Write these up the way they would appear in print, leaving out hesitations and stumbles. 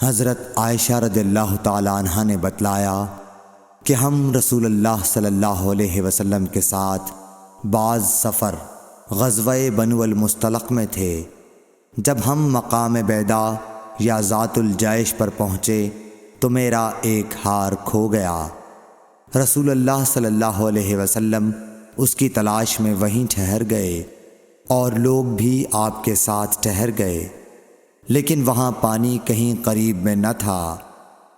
حضرت عائشہ رضی اللہ تعالیٰ عنہ نے بتلایا کہ ہم رسول اللہ صلی اللہ علیہ وسلم کے ساتھ بعض سفر غزوہ بنو المصطلق میں تھے۔ جب ہم مقام بیدا یا ذات الجیش پر پہنچے تو میرا ایک ہار کھو گیا۔ رسول اللہ صلی اللہ علیہ وسلم اس کی تلاش میں وہیں ٹھہر گئے اور لوگ بھی آپ کے ساتھ ٹھہر گئے، لیکن وہاں پانی کہیں قریب میں نہ تھا۔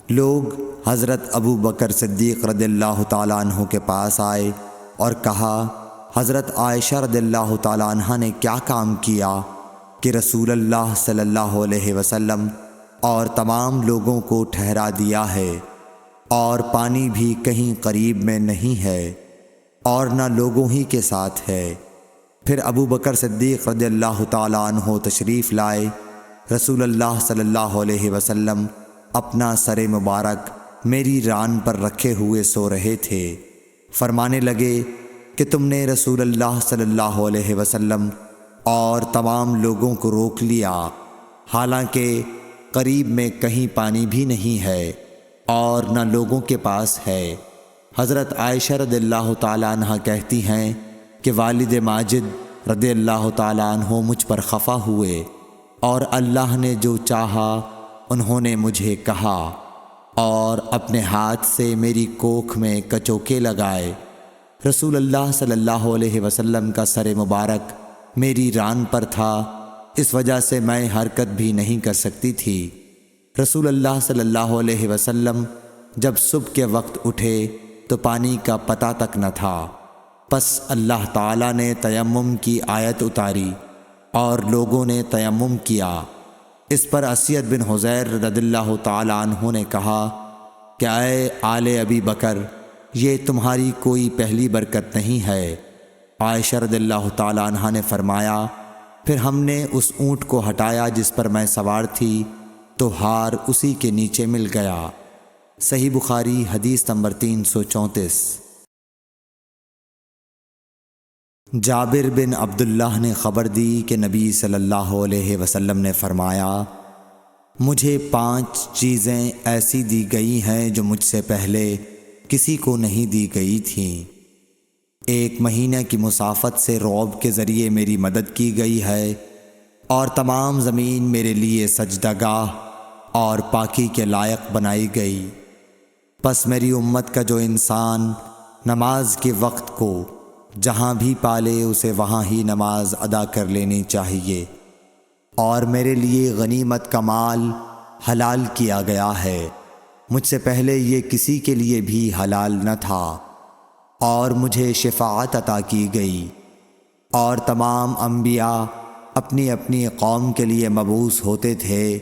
لوگ حضرت ابو بکر صدیق رضی اللہ تعالیٰ عنہ کے پاس آئے اور کہا، حضرت عائشہ رضی اللہ تعالیٰ عنہ نے کیا کام کیا کہ رسول اللہ صلی اللہ علیہ وسلم اور تمام لوگوں کو ٹھہرا دیا ہے، اور پانی بھی کہیں قریب میں نہیں ہے اور نہ لوگوں ہی کے ساتھ ہے۔ پھر ابو بکر صدیق رضی اللہ تعالیٰ عنہ تشریف لائے۔ رسول اللہ صلی اللہ علیہ وسلم اپنا سر مبارک میری ران پر رکھے ہوئے سو رہے تھے۔ فرمانے لگے کہ تم نے رسول اللہ صلی اللہ علیہ وسلم اور تمام لوگوں کو روک لیا، حالانکہ قریب میں کہیں پانی بھی نہیں ہے اور نہ لوگوں کے پاس ہے۔ حضرت عائشہ رضی اللہ تعالیٰ عنہ کہتی ہیں کہ والد ماجد رضی اللہ تعالیٰ عنہ مجھ پر خفا ہوئے، اور اللہ نے جو چاہا انہوں نے مجھے کہا اور اپنے ہاتھ سے میری کوکھ میں کچوکے لگائے۔ رسول اللہ صلی اللہ علیہ وسلم کا سر مبارک میری ران پر تھا، اس وجہ سے میں حرکت بھی نہیں کر سکتی تھی۔ رسول اللہ صلی اللہ علیہ وسلم جب صبح کے وقت اٹھے تو پانی کا پتہ تک نہ تھا۔ پس اللہ تعالیٰ نے تیمم کی آیت اتاری اور لوگوں نے تیمم کیا۔ اس پر اسید بن حضیر رضی اللہ تعالیٰ عنہ نے کہا کہ اے آل ابی بکر، یہ تمہاری کوئی پہلی برکت نہیں ہے۔ عائشہ رضی اللہ تعالیٰ عنہ نے فرمایا، پھر ہم نے اس اونٹ کو ہٹایا جس پر میں سوار تھی تو ہار اسی کے نیچے مل گیا۔ صحیح بخاری حدیث نمبر 334۔ جابر بن عبداللہ نے خبر دی کہ نبی صلی اللہ علیہ وسلم نے فرمایا، مجھے 5 چیزیں ایسی دی گئی ہیں جو مجھ سے پہلے کسی کو نہیں دی گئی تھیں۔ 1 مہینے کی مسافت سے رعب کے ذریعے میری مدد کی گئی ہے، اور تمام زمین میرے لیے سجدہ گاہ اور پاکی کے لائق بنائی گئی۔ پس میری امت کا جو انسان نماز کے وقت کو جہاں بھی پالے اسے وہاں ہی نماز ادا کر لینی چاہیے، اور میرے لیے غنیمت کا مال حلال کیا گیا ہے، مجھ سے پہلے یہ کسی کے لیے بھی حلال نہ تھا، اور مجھے شفاعت عطا کی گئی، اور تمام انبیاء اپنی اپنی قوم کے لیے مبعوث ہوتے تھے،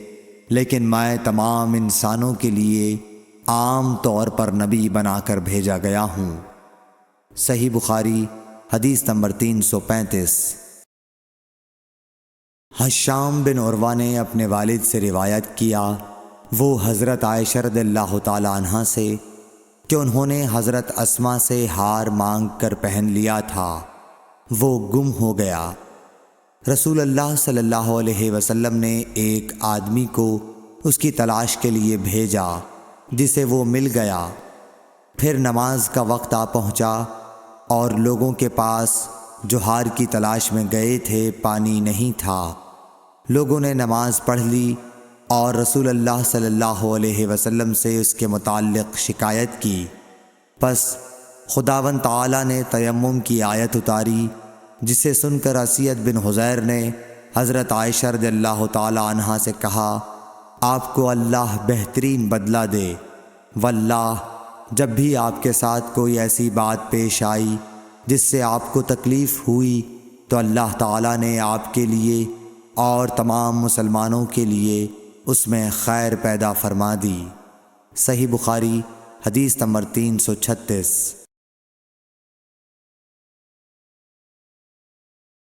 لیکن میں تمام انسانوں کے لیے عام طور پر نبی بنا کر بھیجا گیا ہوں۔ صحیح بخاری حدیث نمبر 335۔ حشام بن عروہ نے اپنے والد سے روایت کیا، وہ حضرت عائشہ رضی اللہ تعالیٰ عنہ سے، کہ انہوں نے حضرت اسماء سے ہار مانگ کر پہن لیا تھا، وہ گم ہو گیا۔ رسول اللہ صلی اللہ علیہ وسلم نے ایک آدمی کو اس کی تلاش کے لیے بھیجا، جسے وہ مل گیا۔ پھر نماز کا وقت آ پہنچا اور لوگوں کے پاس جو ہار کی تلاش میں گئے تھے پانی نہیں تھا۔ لوگوں نے نماز پڑھ لی اور رسول اللہ صلی اللہ علیہ وسلم سے اس کے متعلق شکایت کی۔ پس خداوند تعالیٰ نے تیمم کی آیت اتاری، جسے سن کر اسید بن حضیر نے حضرت عائشہ رضی اللہ تعالیٰ عنہ سے کہا، آپ کو اللہ بہترین بدلہ دے، واللہ جب بھی آپ کے ساتھ کوئی ایسی بات پیش آئی جس سے آپ کو تکلیف ہوئی تو اللہ تعالیٰ نے آپ کے لیے اور تمام مسلمانوں کے لیے اس میں خیر پیدا فرما دی۔ صحیح بخاری حدیث نمبر 336۔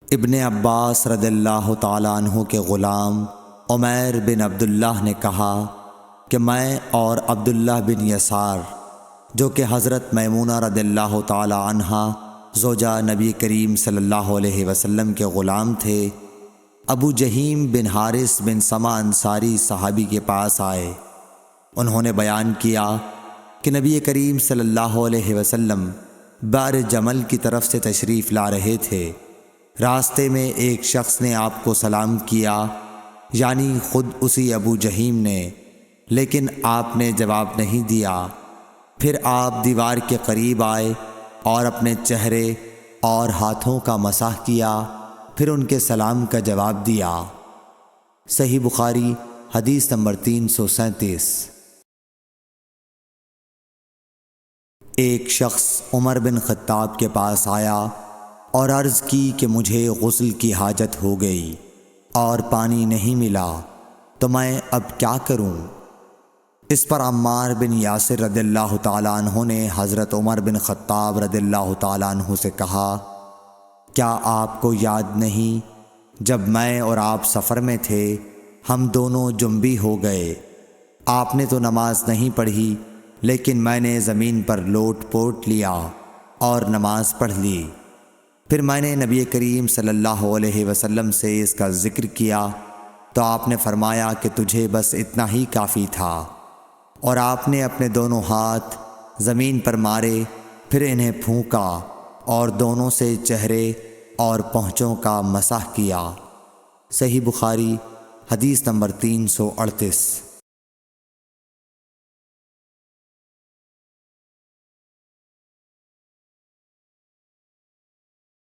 ابن عباس رضی اللہ تعالیٰ عنہ کے غلام عمیر بن عبداللہ نے کہا کہ میں اور عبداللہ بن یسار، جو کہ حضرت میمونہ رضی اللہ تعالی عنہا زوجہ نبی کریم صلی اللہ علیہ وسلم کے غلام تھے، ابو جہیم بن حارث بن سما انصاری صحابی کے پاس آئے۔ انہوں نے بیان کیا کہ نبی کریم صلی اللہ علیہ وسلم بار جمل کی طرف سے تشریف لا رہے تھے۔ راستے میں ایک شخص نے آپ کو سلام کیا، یعنی خود اسی ابو جہیم نے، لیکن آپ نے جواب نہیں دیا۔ پھر آپ دیوار کے قریب آئے اور اپنے چہرے اور ہاتھوں کا مسح کیا، پھر ان کے سلام کا جواب دیا۔ صحیح بخاری حدیث نمبر 337۔ ایک شخص عمر بن خطاب کے پاس آیا اور عرض کی کہ مجھے غسل کی حاجت ہو گئی اور پانی نہیں ملا، تو میں اب کیا کروں؟ اس پر عمار بن یاسر رضی اللہ تعالیٰ عنہ نے حضرت عمر بن خطاب رضی اللہ تعالیٰ عنہ سے کہا، کیا آپ کو یاد نہیں جب میں اور آپ سفر میں تھے، ہم دونوں جنبی ہو گئے، آپ نے تو نماز نہیں پڑھی، لیکن میں نے زمین پر لوٹ پوٹ لیا اور نماز پڑھ لی۔ پھر میں نے نبی کریم صلی اللہ علیہ وسلم سے اس کا ذکر کیا تو آپ نے فرمایا کہ تجھے بس اتنا ہی کافی تھا، اور آپ نے اپنے دونوں ہاتھ زمین پر مارے، پھر انہیں پھونکا اور دونوں سے چہرے اور پونچھوں کا مسح کیا۔ صحیح بخاری حدیث نمبر 338۔